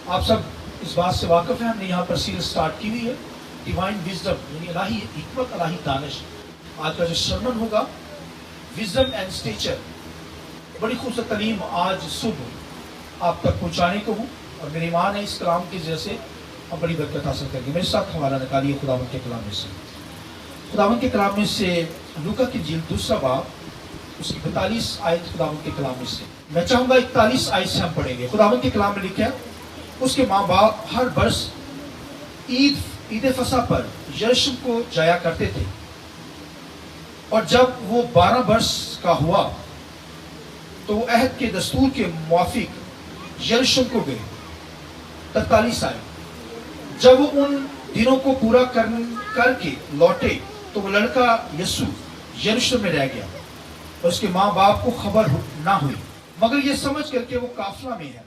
आप सब इस बात से वाकिफ हैं, हमने यहाँ पर सीरीज स्टार्ट की हुई है डिवाइन विजडम, यानी इलाही हिकमत, इलाही दानिश। आज का जो सरमन होगा विजडम एंड स्टेचर, बड़ी खूबसूरत तालीम आज सुबह आप तक पहुँचाने को हूँ और मेरी ईमान है इस कलाम की वजह से हम बड़ी बरकत हासिल करेंगे। मेरे साथ हवाला निकालिए खुदावंद के कलाम में से, खुदावंद के कलाम में से लूका की जिल्द 2 बाब उसकी 42 आयत खुदावंद के कलाम में से। मैं चाहूंगा 41 आयत से हम पढ़ेंगे। खुदावंद के कलाम में लिखा है उसके माँ बाप हर वर्ष ईद फसा पर यरूशलेम को जाया करते थे और जब वो 12 वर्ष का हुआ तो वो अहद के दस्तूर के मुआफिक यरूशलेम को गए। 43 आए। जब वो उन दिनों को पूरा करके लौटे तो वो लड़का यीशु यरूशलेम में रह गया और उसके माँ बाप को खबर ना हुई, मगर ये समझ करके वो काफिला में है